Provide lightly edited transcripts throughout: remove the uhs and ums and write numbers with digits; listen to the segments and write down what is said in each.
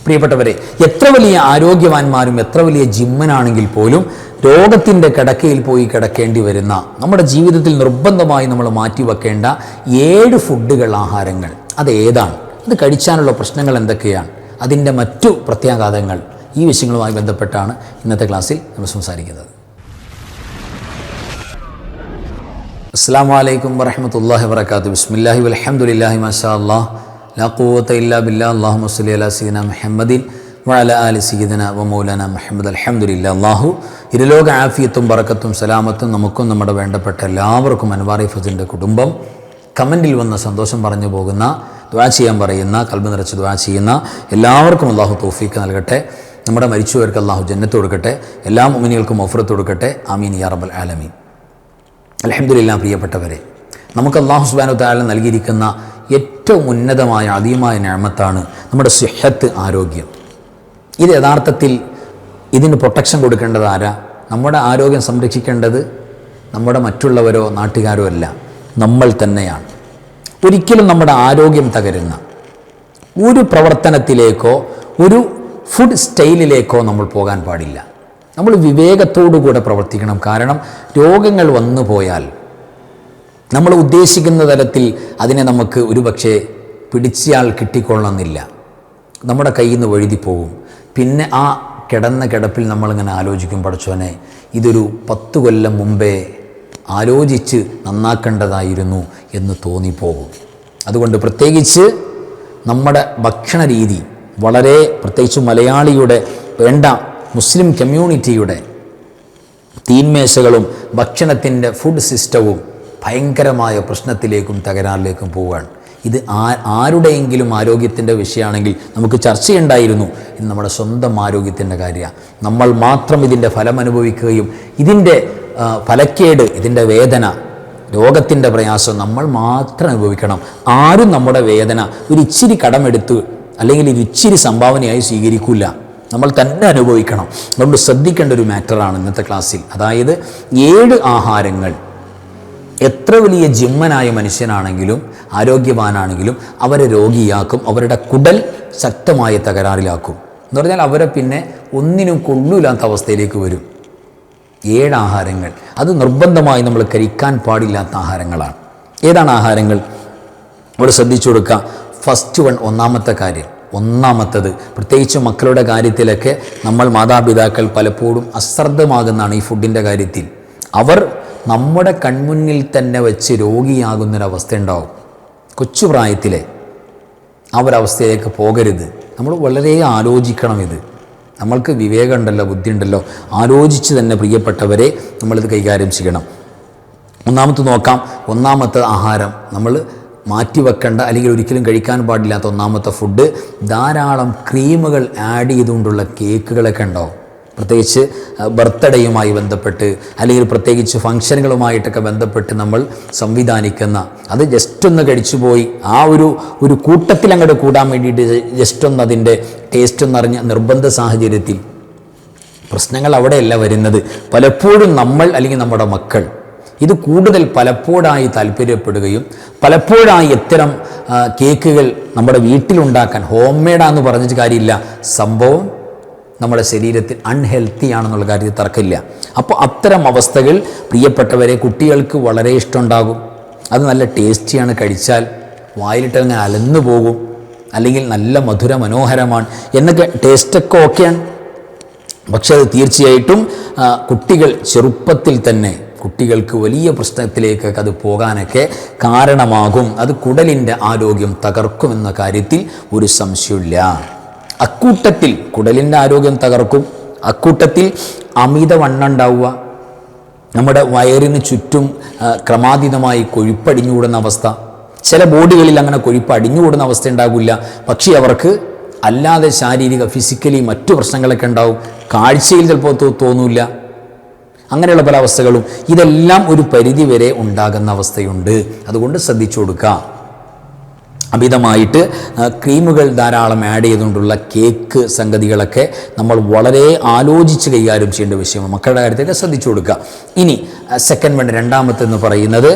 പ്രിയപ്പെട്ടവരെ, എത്ര വലിയ ആരോഗ്യവാന്മാരും എത്ര വലിയ ജിമ്മനാണെങ്കിൽ പോലും രോഗത്തിൻ്റെ കിടക്കയിൽ പോയി കിടക്കേണ്ടി വരുന്ന, നമ്മുടെ ജീവിതത്തിൽ നിർബന്ധമായി നമ്മൾ മാറ്റിവെക്കേണ്ട 7 ഫുഡുകൾ, ആഹാരങ്ങൾ അതേതാണ്? അത് കഴിച്ചാലുള്ള പ്രശ്നങ്ങൾ എന്തൊക്കെയാണ്? അതിൻ്റെ മറ്റു പ്രത്യാഘാതങ്ങൾ, ഈ വിഷയങ്ങളുമായി ബന്ധപ്പെട്ടാണ് ഇന്നത്തെ ക്ലാസ്സിൽ നമ്മൾ സംസാരിക്കുന്നത്. അസ്സലാമു അലൈക്കും വറഹ്മത്തുള്ളാഹി വബറകാതുഹു. ബിസ്മില്ലാഹി വൽഹംദുലില്ലാഹി മാഷാ അല്ലാഹ് ലാ ഖുവത ഇല്ലാ ബില്ലാഹ്. അല്ലാഹുമ്മ സ്വല്ലി അലാ സയ്യിദിനാ മുഹമ്മദിൻ വഅലാ ആലി സയ്യിദിനാ വമൗലാനാ മുഹമ്മദ്. അൽഹംദുലില്ലാഹ്. അല്ലാഹു ഇരുലോക ആഫിയത്തും ബറക്കത്തും സലാമത്തും നമുക്കും നമ്മുടെ വേണ്ടപ്പെട്ട എല്ലാവർക്കും അൻവാറി ഫസിൻ്റെ കുടുംബം കമൻറ്റിൽ വന്ന് സന്തോഷം പറഞ്ഞു പോകുന്ന, ദുആ ചെയ്യാൻ പറയുന്ന, കൽബ് നിറച്ച് ദുആ ചെയ്യുന്ന എല്ലാവർക്കും അല്ലാഹു തൗഫീഖ് നൽകട്ടെ. നമ്മുടെ മരിച്ചുപോയവർക്ക് അല്ലാഹു ജന്നത്ത് കൊടുക്കട്ടെ. എല്ലാ മുഅ്മിനീങ്ങൾക്കും മഗ്ഫിറത്ത് കൊടുക്കട്ടെ. ആമീൻ യാ റബ്ബൽ ആലമീൻ. അൽഹംദുലില്ലാഹ്. പ്രിയപ്പെട്ടവരെ, നമുക്ക് അല്ലാഹു സുബ്ഹാനഹു വ തആല നൽകിയിരിക്കുന്ന ഏറ്റവും ഉന്നതമായ അദീമായ നിഅമത്താണ് നമ്മുടെ സിഹത്ത്, ആരോഗ്യം. ഇത് യഥാർത്ഥത്തിൽ ഇതിന് പ്രൊട്ടക്ഷൻ കൊടുക്കേണ്ടത് ആരാ? നമ്മുടെ ആരോഗ്യം സംരക്ഷിക്കേണ്ടത് നമ്മുടെ മറ്റുള്ളവരോ നാട്ടുകാരോ അല്ല, നമ്മൾ തന്നെയാണ്. ഒരിക്കലും നമ്മുടെ ആരോഗ്യം തകരുന്ന ഒരു പ്രവർത്തനത്തിലേക്കോ ഒരു ഫുഡ് സ്റ്റൈലിലേക്കോ നമ്മൾ പോകാൻ പാടില്ല. നമ്മൾ വിവേകത്തോടുകൂടെ പ്രവർത്തിക്കണം. കാരണം രോഗങ്ങൾ വന്നു പോയാൽ നമ്മൾ ഉദ്ദേശിക്കുന്ന തരത്തിൽ അതിനെ നമുക്ക് ഒരുപക്ഷെ പിടിച്ചാൽ കിട്ടിക്കൊള്ളണമെന്നില്ല. നമ്മുടെ കയ്യിൽ നിന്ന് വഴുതി പോകും. പിന്നെ ആ കിടന്ന കിടപ്പിൽ നമ്മളിങ്ങനെ ആലോചിക്കും, പടച്ചോനെ ഇതൊരു 10 കൊല്ലം മുമ്പേ ആലോചിച്ച് നന്നാക്കേണ്ടതായിരുന്നു എന്ന് തോന്നിപ്പോകും. അതുകൊണ്ട് പ്രത്യേകിച്ച് നമ്മുടെ ഭക്ഷണ രീതി വളരെ, പ്രത്യേകിച്ച് മലയാളിയുടെ, വേണ്ട മുസ്ലിം കമ്മ്യൂണിറ്റിയുടെ തീന്മേശകളും ഭക്ഷണത്തിൻ്റെ ഫുഡ് സിസ്റ്റവും ഭയങ്കരമായ പ്രശ്നത്തിലേക്കും തകരാറിലേക്കും പോവുകയാണ്. ഇത് ആരുടെയെങ്കിലും ആരോഗ്യത്തിൻ്റെ വിഷയമാണെങ്കിൽ നമുക്ക് ചർച്ചയുണ്ടായിരുന്നു. ഇത് നമ്മുടെ സ്വന്തം ആരോഗ്യത്തിൻ്റെ കാര്യമാണ്. നമ്മൾ മാത്രം ഇതിൻ്റെ ഫലം അനുഭവിക്കുകയും ഇതിൻ്റെ ഫലക്കേട്, ഇതിൻ്റെ വേദന, രോഗത്തിൻ്റെ പ്രയാസം നമ്മൾ മാത്രം അനുഭവിക്കണം. ആരും നമ്മുടെ വേദന ഒരു ഇച്ചിരി കടമെടുത്ത് അല്ലെങ്കിൽ ഒരു ഇച്ചിരി സംഭാവനയായി സ്വീകരിക്കില്ല, നമ്മൾ തന്നെ അനുഭവിക്കണം. അതുകൊണ്ട് ശ്രദ്ധിക്കേണ്ട ഒരു മാറ്ററാണ് ഇന്നത്തെ ക്ലാസ്സിൽ. അതായത് 7 ആഹാരങ്ങൾ എത്ര വലിയ ജിമ്മനായ മനുഷ്യനാണെങ്കിലും ആരോഗ്യവാനാണെങ്കിലും അവരെ രോഗിയാക്കും, അവരുടെ കുടൽ ശക്തമായ തകരാറിലാക്കും. എന്ന് പറഞ്ഞാൽ അവരെ പിന്നെ ഒന്നിനും കൊള്ളൂലാത്ത അവസ്ഥയിലേക്ക് വരും. 7 ആഹാരങ്ങൾ, അത് നിർബന്ധമായി നമ്മൾ കഴിക്കാൻ പാടില്ലാത്ത ആഹാരങ്ങളാണ്. ഏതാണ് ആഹാരങ്ങൾ? അവിടെ ശ്രദ്ധിച്ചു കൊടുക്കുക. ഫസ്റ്റ് വൺ, ഒന്നാമത്തെ കാര്യം, ഒന്നാമത്തത് പ്രത്യേകിച്ച് മക്കളുടെ കാര്യത്തിലൊക്കെ നമ്മൾ മാതാപിതാക്കൾ പലപ്പോഴും അശ്രദ്ധമാകുന്നതാണ് ഈ ഫുഡിൻ്റെ കാര്യത്തിൽ. അവർ നമ്മുടെ കൺമുന്നിൽ തന്നെ വെച്ച് രോഗിയാകുന്നൊരവസ്ഥ ഉണ്ടാവും. കൊച്ചു പ്രായത്തിലെ ആ ഒരവസ്ഥയിലേക്ക് പോകരുത്. നമ്മൾ വളരെ ആലോചിക്കണം. ഇത് നമ്മൾക്ക് വിവേകമുണ്ടല്ലോ, ബുദ്ധിയുണ്ടല്ലോ, ആലോചിച്ച് തന്നെ പ്രിയപ്പെട്ടവരെ നമ്മളിത് കൈകാര്യം ചെയ്യണം. ഒന്നാമത്തെ നോക്കാം. ഒന്നാമത്തെ ആഹാരം നമ്മൾ മാറ്റിവെക്കേണ്ട അല്ലെങ്കിൽ ഒരിക്കലും കഴിക്കാൻ പാടില്ലാത്ത ഒന്നാമത്തെ ഫുഡ്, ധാരാളം ക്രീമുകൾ ആഡ് ചെയ്തുകൊണ്ടുള്ള കേക്കുകളൊക്കെ ഉണ്ടാവും. പ്രത്യേകിച്ച് ബർത്ത്ഡേയുമായി ബന്ധപ്പെട്ട് അല്ലെങ്കിൽ പ്രത്യേകിച്ച് ഫംഗ്ഷനുകളുമായിട്ടൊക്കെ ബന്ധപ്പെട്ട് നമ്മൾ സംവിധാനിക്കുന്ന, അത് ജസ്റ്റ് ഒന്ന് കഴിച്ചു പോയി ആ ഒരു കൂട്ടത്തിൽ അങ്ങോട്ട് കൂടാൻ വേണ്ടിയിട്ട് ജസ്റ്റ് ഒന്ന് അതിൻ്റെ ടേസ്റ്റ് ഒന്നറിഞ്ഞ നിർബന്ധ സാഹചര്യത്തിൽ പ്രശ്നങ്ങൾ അവിടെയല്ല വരുന്നത്. പലപ്പോഴും നമ്മൾ അല്ലെങ്കിൽ നമ്മുടെ മക്കൾ ഇത് കൂടുതൽ പലപ്പോഴായി താല്പര്യപ്പെടുകയും പലപ്പോഴായി ഇത്തരം കേക്കുകൾ നമ്മുടെ വീട്ടിലുണ്ടാക്കാൻ, ഹോം മെയ്ഡാന്ന് പറഞ്ഞിട്ട് കാര്യമില്ല, സംഭവം നമ്മുടെ ശരീരത്തിൽ അൺഹെൽത്തി ആണെന്നുള്ള കാര്യത്തിൽ തർക്കമില്ല. അപ്പോൾ അത്തരം അവസ്ഥകൾ പ്രിയപ്പെട്ടവരെ കുട്ടികൾക്ക് വളരെ ഇഷ്ടമുണ്ടാകും. അത് നല്ല ടേസ്റ്റിയാണ്, കഴിച്ചാൽ വായിലിട്ട് അങ്ങനെ അലന്നു പോകും, അല്ലെങ്കിൽ നല്ല മധുര മനോഹരമാണ് എന്നൊക്കെ ടേസ്റ്റൊക്കെ ഓക്കെയാണ്. പക്ഷെ അത് തീർച്ചയായിട്ടും കുട്ടികൾ ചെറുപ്പത്തിൽ തന്നെ കുട്ടികൾക്ക് വലിയ പ്രശ്നത്തിലേക്കൊക്കെ അത് പോകാനൊക്കെ കാരണമാകും. അത് കുടലിൻ്റെ ആരോഗ്യം തകർക്കുമെന്ന കാര്യത്തിൽ ഒരു സംശയമില്ല. അക്കൂട്ടത്തിൽ കുടലിൻ്റെ ആരോഗ്യം തകർക്കും. അക്കൂട്ടത്തിൽ അമിതവണ്ണം ഉണ്ടാവുക, നമ്മുടെ വയറിന് ചുറ്റും ക്രമാതീതമായി കൊഴുപ്പടിഞ്ഞുകൂടുന്ന അവസ്ഥ. ചില ബോഡികളിൽ അങ്ങനെ കൊഴുപ്പ് അടിഞ്ഞുകൂടുന്ന അവസ്ഥ ഉണ്ടാകില്ല, പക്ഷേ അവർക്ക് അല്ലാതെ ശാരീരിക ഫിസിക്കലി മറ്റു പ്രശ്നങ്ങളൊക്കെ ഉണ്ടാവും. കാഴ്ചയിൽ ചിലപ്പോൾ തോന്നില്ല. അങ്ങനെയുള്ള പല അവസ്ഥകളും, ഇതെല്ലാം ഒരു പരിധി വരെ ഉണ്ടാകുന്ന അവസ്ഥയുണ്ട്. അതുകൊണ്ട് ശ്രദ്ധിച്ചു കൊടുക്കുക. അമിതമായിട്ട് ക്രീമുകൾ ധാരാളം ആഡ് ചെയ്തുകൊണ്ടുള്ള കേക്ക് സംഗതികളൊക്കെ നമ്മൾ വളരെ ആലോചിച്ച് കൈകാര്യം ചെയ്യേണ്ട വിഷയമാണ്. മക്കളുടെ കാര്യത്തിലൊക്കെ ശ്രദ്ധിച്ചു കൊടുക്കുക. ഇനി സെക്കൻഡ് വൺ, രണ്ടാമത്തെന്ന് പറയുന്നത്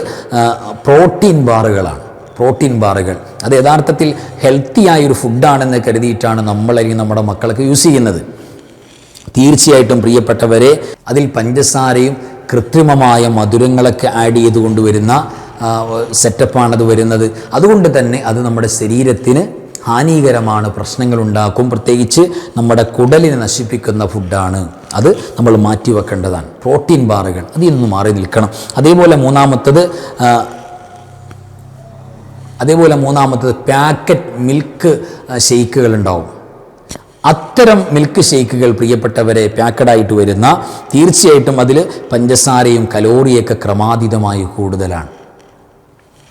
പ്രോട്ടീൻ ബാറുകളാണ്. പ്രോട്ടീൻ ബാറുകൾ. അത് യഥാർത്ഥത്തിൽ ഹെൽത്തിയായൊരു ഫുഡാണെന്ന് കരുതിയിട്ടാണ് നമ്മളല്ലെങ്കിൽ നമ്മുടെ മക്കളൊക്കെ യൂസ് ചെയ്യുന്നത്. തീർച്ചയായിട്ടും പ്രിയപ്പെട്ടവരെ, അതിൽ പഞ്ചസാരയും കൃത്രിമമായ മധുരങ്ങളൊക്കെ ആഡ് ചെയ്ത് കൊണ്ടുവരുന്ന സെറ്റപ്പാണത് വരുന്നത്. അതുകൊണ്ട് തന്നെ അത് നമ്മുടെ ശരീരത്തിന് ഹാനികരമാണ്, പ്രശ്നങ്ങളുണ്ടാക്കും. പ്രത്യേകിച്ച് നമ്മുടെ കുടലിനെ നശിപ്പിക്കുന്ന ഫുഡാണ്. അത് നമ്മൾ മാറ്റിവെക്കേണ്ടതാണ്. പ്രോട്ടീൻ ബാറുകൾ അതിൽ നിന്ന് മാറി നിൽക്കണം. അതേപോലെ മൂന്നാമത്തത് പാക്കറ്റ് മിൽക്ക് ഷെയ്ക്കുകൾ ഉണ്ടാവും. അത്തരം മിൽക്ക് ഷെയ്ക്കുകൾ പ്രിയപ്പെട്ടവരെ പാക്കഡായിട്ട് വരുന്ന, തീർച്ചയായിട്ടും അതിൽ പഞ്ചസാരയും കലോറിയൊക്കെ ക്രമാതീതമായി കൂടുതലാണ്.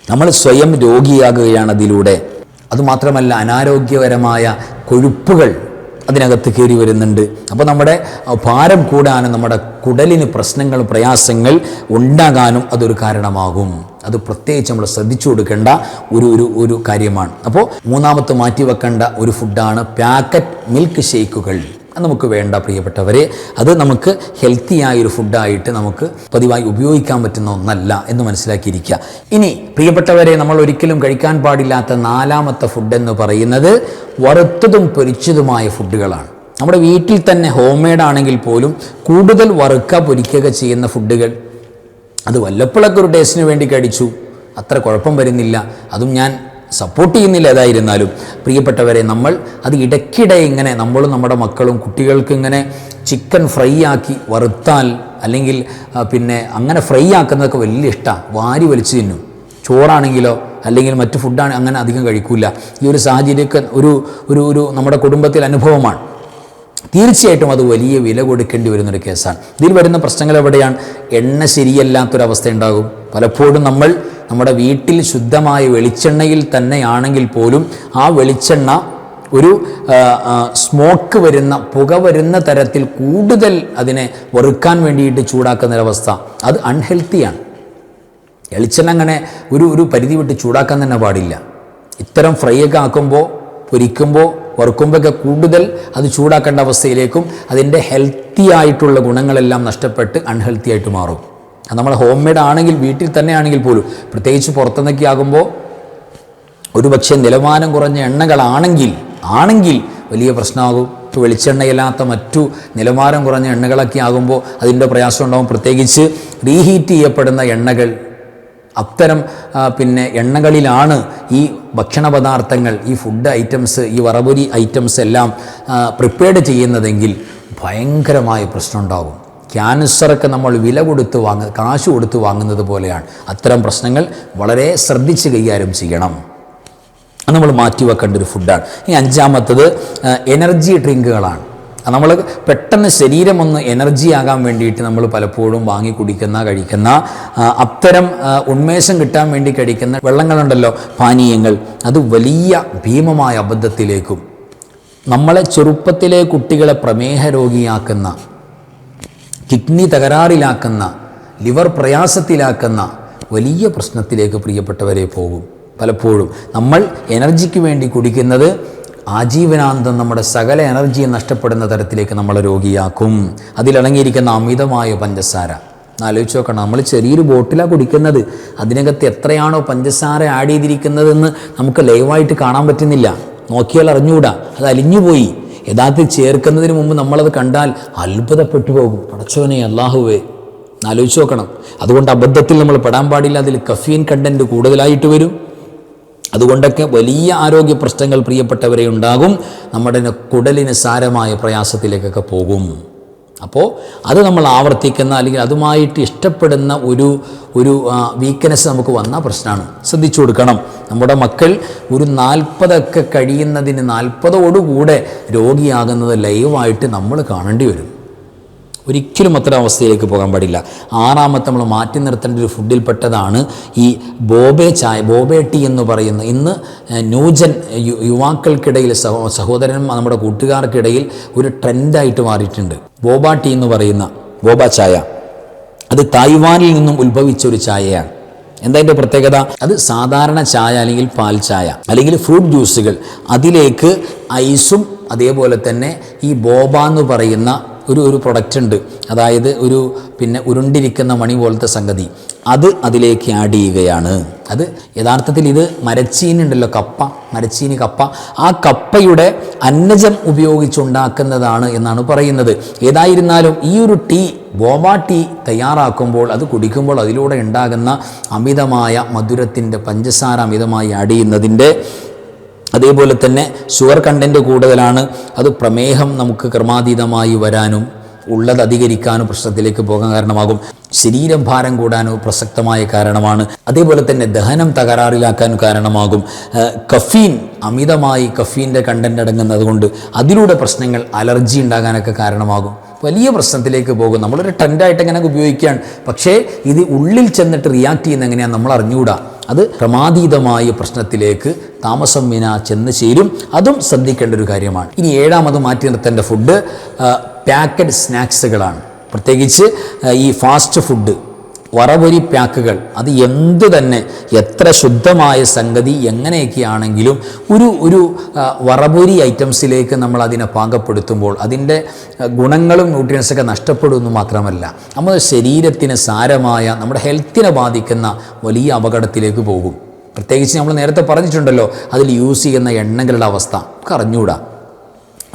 നമ്മൾ സ്വയം രോഗിയാകുകയാണ് അതിലൂടെ. അതുമാത്രമല്ല, അനാരോഗ്യകരമായ കൊഴുപ്പുകൾ അതിനകത്ത് കയറി വരുന്നുണ്ട്. അപ്പോൾ നമ്മുടെ ഭാരം കൂടാനും നമ്മുടെ കുടലിന് പ്രശ്നങ്ങൾ പ്രയാസങ്ങൾ ഉണ്ടാകാനും അതൊരു കാരണമാകും. അത് പ്രത്യേകിച്ച് നമ്മൾ ശ്രദ്ധിച്ചു കൊടുക്കേണ്ട ഒരു കാര്യമാണ്. അപ്പോൾ മൂന്നാമത്തെ മാറ്റിവെക്കേണ്ട ഒരു ഫുഡാണ് പാക്കറ്റ് മിൽക്ക് ഷേക്കുകൾ. അത് നമുക്ക് വേണ്ട പ്രിയപ്പെട്ടവരെ. അത് നമുക്ക് ഹെൽത്തിയായൊരു ഫുഡായിട്ട് നമുക്ക് പതിവായി ഉപയോഗിക്കാൻ പറ്റുന്ന ഒന്നല്ല എന്ന് മനസ്സിലാക്കിയിരിക്കുക. ഇനി പ്രിയപ്പെട്ടവരെ, നമ്മൾ ഒരിക്കലും കഴിക്കാൻ പാടില്ലാത്ത നാലാമത്തെ ഫുഡ് എന്ന് പറയുന്നത് വറുത്തതും പൊരിച്ചതുമായ ഫുഡുകളാണ്. നമ്മുടെ വീട്ടിൽ തന്നെ ഹോം മെയ്ഡ് ആണെങ്കിൽ പോലും കൂടുതൽ വറുക്കുക പൊരിക്കുക ചെയ്യുന്ന ഫുഡുകൾ, അത് വല്ലപ്പോഴൊക്കെ ഒരു ടേസ്റ്റിന് വേണ്ടി കഴിച്ചു, അത്ര കുഴപ്പം വരുന്നില്ല. അതും ഞാൻ സപ്പോർട്ട് ചെയ്യുന്നില്ല. ഏതായിരുന്നാലും പ്രിയപ്പെട്ടവരെ, നമ്മൾ അത് ഇടയ്ക്കിടെ ഇങ്ങനെ നമ്മളും നമ്മുടെ മക്കളും കുട്ടികൾക്ക് ഇങ്ങനെ ചിക്കൻ ഫ്രൈ ആക്കി വറുത്താൽ, അല്ലെങ്കിൽ പിന്നെ അങ്ങനെ ഫ്രൈ ആക്കുന്നതൊക്കെ വലിയ ഇഷ്ടമാണ്. വാരി വലിച്ചു തിന്നും. ചോറാണെങ്കിലോ അല്ലെങ്കിൽ മറ്റു ഫുഡാണ് അങ്ങനെ അധികം കഴിക്കില്ല. ഈ ഒരു സാഹചര്യമൊക്കെ ഒരു നമ്മുടെ കുടുംബത്തിൽ അനുഭവമാണ്. തീർച്ചയായിട്ടും അത് വലിയ വില കൊടുക്കേണ്ടി വരുന്നൊരു കേസാണ്. ഇതിൽ വരുന്ന പ്രശ്നങ്ങൾ എവിടെയാണ്? എണ്ണ ശരിയല്ലാത്തൊരവസ്ഥ ഉണ്ടാകും. പലപ്പോഴും നമ്മൾ നമ്മുടെ വീട്ടിൽ ശുദ്ധമായ വെളിച്ചെണ്ണയിൽ തന്നെയാണെങ്കിൽ പോലും ആ വെളിച്ചെണ്ണ ഒരു സ്മോക്ക് വരുന്ന, പുക വരുന്ന തരത്തിൽ കൂടുതൽ അതിനെ വറുക്കാൻ വേണ്ടിയിട്ട് ചൂടാക്കുന്നൊരവസ്ഥ, അത് അൺഹെൽത്തിയാണ്. വെളിച്ചെണ്ണ അങ്ങനെ ഒരു പരിധി വിട്ട് ചൂടാക്കാൻ തന്നെ പാടില്ല. ഇത്തരം ഫ്രൈ ഒക്കെ ആക്കുമ്പോൾ, പൊരിക്കുമ്പോൾ, വറുക്കുമ്പോഴൊക്കെ കൂടുതൽ അത് ചൂടാക്കേണ്ട അവസ്ഥയിലേക്കും അതിൻ്റെ ഹെൽത്തി ആയിട്ടുള്ള ഗുണങ്ങളെല്ലാം നഷ്ടപ്പെട്ട് അൺഹെൽത്തി ആയിട്ട് മാറും. അത് നമ്മൾ ഹോം മെയ്ഡ് ആണെങ്കിൽ, വീട്ടിൽ തന്നെ ആണെങ്കിൽ പോലും, പ്രത്യേകിച്ച് പുറത്തുനിന്നൊക്കെ ആകുമ്പോൾ ഒരുപക്ഷെ നിലവാരം കുറഞ്ഞ എണ്ണകളാണെങ്കിൽ വലിയ പ്രശ്നമാകും. ഇപ്പോൾ വെളിച്ചെണ്ണയില്ലാത്ത മറ്റു നിലവാരം കുറഞ്ഞ എണ്ണകളൊക്കെ ആകുമ്പോൾ അതിൻ്റെ പ്രയാസം ഉണ്ടാകും. പ്രത്യേകിച്ച് റീഹീറ്റ് ചെയ്യപ്പെടുന്ന എണ്ണകൾ, അത്തരം പിന്നെ എണ്ണകളിലാണ് ഈ ഭക്ഷണ പദാർത്ഥങ്ങൾ, ഈ ഫുഡ് ഐറ്റംസ്, ഈ വറപൊരി ഐറ്റംസ് എല്ലാം പ്രിപ്പയർഡ് ചെയ്യുന്നതെങ്കിൽ ഭയങ്കരമായ പ്രശ്നം ഉണ്ടാകും. ക്യാൻസറൊക്കെ നമ്മൾ കാശ് കൊടുത്ത് വാങ്ങുന്നത് പോലെയാണ്. അത്തരം പ്രശ്നങ്ങൾ വളരെ ശ്രദ്ധിച്ച് കൈകാര്യം ചെയ്യണം. അത് നമ്മൾ മാറ്റിവെക്കേണ്ട ഒരു ഫുഡാണ്. ഈ അഞ്ചാമത്തത് എനർജി ഡ്രിങ്കുകളാണ്. നമ്മൾ പെട്ടെന്ന് ശരീരം ഒന്ന് എനർജി ആകാൻ വേണ്ടിയിട്ട് നമ്മൾ പലപ്പോഴും വാങ്ങി കഴിക്കുന്ന അത്തരം ഉന്മേഷം കിട്ടാൻ വേണ്ടി കഴിക്കുന്ന വെള്ളങ്ങളുണ്ടല്ലോ, പാനീയങ്ങൾ, അത് വലിയ ഭീമമായ അബദ്ധത്തിലേക്കും നമ്മളെ ചെറുപ്പത്തിലെ കുട്ടികളെ പ്രമേഹ രോഗിയാക്കുന്ന, കിഡ്നി തകരാറിലാക്കുന്ന, ലിവർ പ്രയാസത്തിലാക്കുന്ന വലിയ പ്രശ്നത്തിലേക്ക് പ്രിയപ്പെട്ടവരെ പോകും. പലപ്പോഴും നമ്മൾ എനർജിക്ക് വേണ്ടി കുടിക്കുന്നത് ആജീവനാന്തം നമ്മുടെ സകല എനർജിയും നഷ്ടപ്പെടുന്ന തരത്തിലേക്ക് നമ്മളെ രോഗിയാക്കും. അതിലടങ്ങിയിരിക്കുന്ന അമിതമായ പഞ്ചസാര ആലോചിച്ച് നോക്കണം. നമ്മൾ ചെറിയൊരു ബോട്ടിലാണ് കുടിക്കുന്നത്, അതിനകത്ത് എത്രയാണോ പഞ്ചസാര ആഡ് ചെയ്തിരിക്കുന്നതെന്ന് നമുക്ക് ലൈവായിട്ട് കാണാൻ പറ്റുന്നില്ല. നോക്കിയാൽ അറിഞ്ഞുകൂടാ, അത് അലിഞ്ഞുപോയി. യഥാർത്ഥത്തിൽ ചേർക്കുന്നതിന് മുമ്പ് നമ്മളത് കണ്ടാൽ അത്ഭുതപ്പെട്ടു പോകും. പടച്ചവനെ, അല്ലാഹുവേ, ആലോചിച്ച് നോക്കണം. അതുകൊണ്ട് അബദ്ധത്തിൽ നമ്മൾ പെടാൻ പാടില്ല. അതിൽ കഫീൻ കണ്ടൻറ്റ് കൂടുതലായിട്ട് വരും. അതുകൊണ്ടൊക്കെ വലിയ ആരോഗ്യ പ്രശ്നങ്ങൾ പ്രിയപ്പെട്ടവരെ ഉണ്ടാകും. നമ്മുടെ കുടലിന് സാരമായ പ്രയാസത്തിലേക്കൊക്കെ പോകും. അപ്പോൾ അത് നമ്മൾ ആവർത്തിക്കുന്ന, അല്ലെങ്കിൽ അതുമായിട്ട് ഇഷ്ടപ്പെടുന്ന ഒരു വീക്ക്നെസ് നമുക്ക് വന്ന പ്രശ്നമാണ്. ശ്രദ്ധിച്ചു കൊടുക്കണം. നമ്മുടെ മക്കൾ ഒരു 40 കഴിയുന്നതിന് 40ഓടുകൂടെ രോഗിയാകുന്നത് ലൈവായിട്ട് നമ്മൾ കാണേണ്ടി വരും. ഒരിക്കലും അത്തരം അവസ്ഥയിലേക്ക് പോകാൻ പാടില്ല. ആറാമത്തെ നമ്മൾ മാറ്റി നിർത്തേണ്ട ഒരു ഫുഡിൽപ്പെട്ടതാണ് ഈ ബോബേ ടീ എന്ന് പറയുന്ന, ഇന്ന് ന്യൂജൻ യുവാക്കൾക്കിടയിൽ, നമ്മുടെ കൂട്ടുകാർക്കിടയിൽ ഒരു ട്രെൻഡായിട്ട് മാറിയിട്ടുണ്ട്. ബോബ ടീ എന്ന് പറയുന്ന ബോബ ചായ, അത് തായ്വാനിൽ നിന്നും ഉത്ഭവിച്ച ഒരു ചായയാണ്. എന്താ അതിൻ്റെ പ്രത്യേകത? അത് സാധാരണ ചായ അല്ലെങ്കിൽ പാൽ ചായ അല്ലെങ്കിൽ ഫ്രൂട്ട് ജ്യൂസുകൾ, അതിലേക്ക് ഐസും അതേപോലെ തന്നെ ഈ ബോബ എന്ന് പറയുന്ന ഒരു പ്രൊഡക്റ്റ് ഉണ്ട്. അതായത് പിന്നെ ഉരുണ്ടിരിക്കുന്ന മണി പോലത്തെ സംഗതി, അത് അതിലേക്ക് ആഡ് ചെയ്യുകയാണ്. അത് യഥാർത്ഥത്തിൽ ഇത് മരച്ചീനി ഉണ്ടല്ലോ, മരച്ചീനി കപ്പ, ആ കപ്പയുടെ അന്നജം ഉപയോഗിച്ചുണ്ടാക്കുന്നതാണ് എന്നാണ് പറയുന്നത്. ഏതായിരുന്നാലും ഈ ഒരു ബോബ ടീ തയ്യാറാക്കുമ്പോൾ, അത് കുടിക്കുമ്പോൾ അതിലൂടെ ഉണ്ടാകുന്ന അമിതമായ മധുരത്തിൻ്റെ, പഞ്ചസാര അമിതമായി ആഡ് ചെയ്യുന്നതിൻ്റെ, അതേപോലെ തന്നെ ഷുഗർ കണ്ടൻറ്റ് കൂടുതലാണ്. അത് പ്രമേഹം നമുക്ക് ക്രമാതീതമായി വരാനും ഉള്ളത് അധികരിക്കാനും പ്രശ്നത്തിലേക്ക് പോകാൻ കാരണമാകും. ശരീരം ഭാരം കൂടാനും പ്രസക്തമായ കാരണമാണ്. അതേപോലെ തന്നെ ദഹനം തകരാറിലാക്കാനും കാരണമാകും. അമിതമായി കഫീൻ്റെ കണ്ടന്റ് അടങ്ങുന്നത് കൊണ്ട് അതിലൂടെ പ്രശ്നങ്ങൾ, അലർജി ഉണ്ടാകാനൊക്കെ കാരണമാകും. വലിയ പ്രശ്നത്തിലേക്ക് പോകും. നമ്മളൊരു ട്രെൻഡായിട്ട് എങ്ങനെ ഉപയോഗിക്കുകയാണ്, പക്ഷേ ഇത് ഉള്ളിൽ ചെന്നിട്ട് റിയാക്ട് ചെയ്യുന്ന എങ്ങനെയാണ് നമ്മൾ അറിഞ്ഞുകൂടാ. അത് ക്രമാതീതമായ പ്രശ്നത്തിലേക്ക് താമസം വിനാ ചെന്ന് ചേരും. അതും ശ്രദ്ധിക്കേണ്ട ഒരു കാര്യമാണ്. ഇനി ഏഴാമത് മാറ്റി നിർത്തേണ്ട ഫുഡ് പാക്കഡ് സ്നാക്സുകളാണ്. പ്രത്യേകിച്ച് ഈ ഫാസ്റ്റ് ഫുഡ്, വറപൊരി പാക്കുകൾ. അത് എന്തു തന്നെ, എത്ര ശുദ്ധമായ സംഗതി എങ്ങനെയൊക്കെയാണെങ്കിലും ഒരു വറപൊരി ഐറ്റംസിലേക്ക് നമ്മൾ അതിനെ പാകപ്പെടുത്തുമ്പോൾ അതിൻ്റെ ഗുണങ്ങളും ന്യൂട്രിയൻസൊക്കെ നഷ്ടപ്പെടുമെന്ന് മാത്രമല്ല, നമ്മുടെ ശരീരത്തിന് സാരമായ, നമ്മുടെ ഹെൽത്തിനെ ബാധിക്കുന്ന വലിയ അപകടത്തിലേക്ക് പോകും. പ്രത്യേകിച്ച് നമ്മൾ നേരത്തെ പറഞ്ഞിട്ടുണ്ടല്ലോ, അതിൽ യൂസ് ചെയ്യുന്ന എണ്ണകളുടെ അവസ്ഥ അറിഞ്ഞുകൂടാ.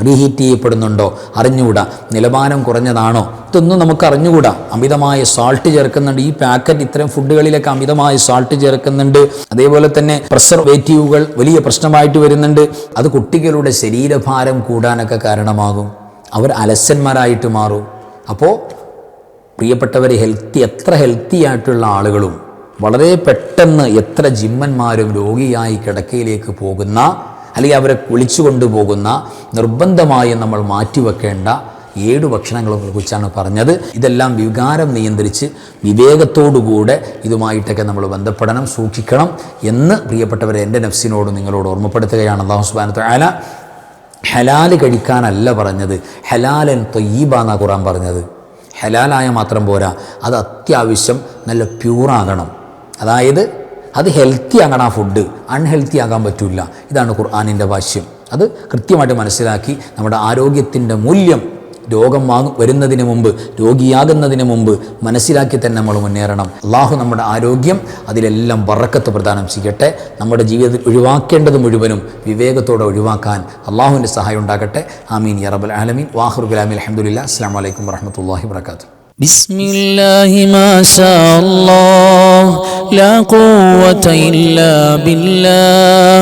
റീഹീറ്റ് ചെയ്യപ്പെടുന്നുണ്ടോ അറിഞ്ഞുകൂടാ. നിലവാരം കുറഞ്ഞതാണോ, ഇതൊന്നും നമുക്ക് അറിഞ്ഞുകൂടാ. അമിതമായ സാൾട്ട് ചേർക്കുന്നുണ്ട്. ഈ പാക്കറ്റ് ഇത്തരം ഫുഡുകളിലൊക്കെ അമിതമായ സാൾട്ട് ചേർക്കുന്നുണ്ട്. അതേപോലെ തന്നെ പ്രിസർവേറ്റീവുകൾ വലിയ പ്രശ്നമായിട്ട് വരുന്നുണ്ട്. അത് കുട്ടികളുടെ ശരീരഭാരം കൂടാനൊക്കെ കാരണമാകും. അവർ അലസന്മാരായിട്ട് മാറും. അപ്പോൾ പ്രിയപ്പെട്ടവരെ, എത്ര ഹെൽത്തി ആയിട്ടുള്ള ആളുകളും വളരെ പെട്ടെന്ന് എത്ര ജിമ്മന്മാരും രോഗിയായി കിടക്കയിലേക്ക് പോകുന്ന, അല്ലെങ്കിൽ അവരെ കുളിച്ചു കൊണ്ടുപോകുന്ന, നിർബന്ധമായും നമ്മൾ മാറ്റിവെക്കേണ്ട 7 ഭക്ഷണങ്ങളെക്കുറിച്ചാണ് പറഞ്ഞത്. ഇതെല്ലാം വികാരം നിയന്ത്രിച്ച് വിവേകത്തോടുകൂടെ ഇതുമായിട്ടൊക്കെ നമ്മൾ ബന്ധപ്പെടണം, സൂക്ഷിക്കണം എന്ന് പ്രിയപ്പെട്ടവരെ എൻ്റെ നഫ്സിനോട് നിങ്ങളോട് ഓർമ്മപ്പെടുത്തുകയാണ്. അല്ലാഹു സുബ്ഹാനഹു വ തആല ഹലാൽ കഴിക്കാനല്ല പറഞ്ഞത്, ഹലാലൻ ത്വയ്യിബ എന്നാണ് ഖുർആൻ പറഞ്ഞത്. ഹലാലായ മാത്രം പോരാ, അത് അത്യാവശ്യം നല്ല പ്യൂറാകണം. അതായത് അത് ഹെൽത്തി ആകണം. ആ ഫുഡ് അൺഹെൽത്തി ആകാൻ പറ്റില്ല. ഇതാണ് ഖുർആനിൻ്റെ ഭാഷ്യം. അത് കൃത്യമായിട്ട് മനസ്സിലാക്കി നമ്മുടെ ആരോഗ്യത്തിൻ്റെ മൂല്യം രോഗം വരുന്നതിന് മുമ്പ്, രോഗിയാകുന്നതിന് മുമ്പ് മനസ്സിലാക്കി തന്നെ നമ്മൾ മുന്നേറണം. അള്ളാഹു നമ്മുടെ ആരോഗ്യം അതിലെല്ലാം ബറക്കത്ത് പ്രദാനം ചെയ്യട്ടെ. നമ്മുടെ ജീവിതത്തിൽ ഒഴിവാക്കേണ്ടത് മുഴുവനും വിവേകത്തോടെ ഒഴിവാക്കാൻ അള്ളാഹുവിൻ്റെ സഹായം ഉണ്ടാകട്ടെ. ആമീൻ യാ റബ്ബൽ ആലമീൻ. വാഹിറു കലാമി അൽഹംദുലില്ലാഹ്. അസ്സലാമു അലൈക്കും വറഹ്മത്തുള്ളാഹി വബറകാതുഹു. بسم الله ما شاء الله لا قوة إلا بالله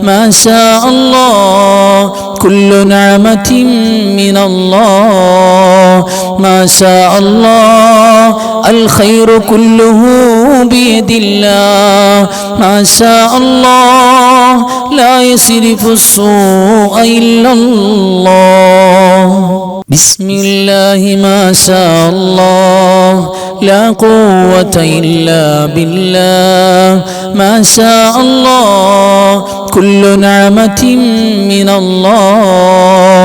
ما شاء الله كل نعمة من الله ما شاء الله الخير كله بيد الله ما شاء الله لا يصرف السوء إلا الله بسم الله ما شاء الله لا قوة إلا بالله ما شاء الله كل نعمة من الله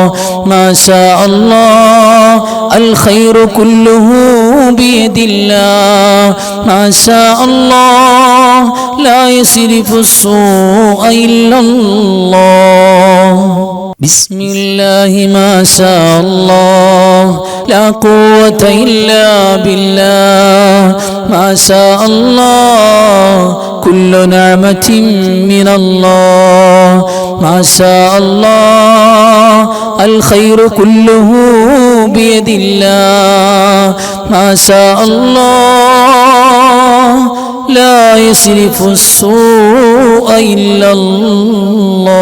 ما شاء الله الخير كله بيد الله ما شاء الله لا يصرف السوء إلا الله بسم الله ما شاء الله لا قوة إلا بالله ما شاء الله كل نعمة من الله ما شاء الله الخير كله بيد الله ما شاء الله لا يصرف السوء إلا الله.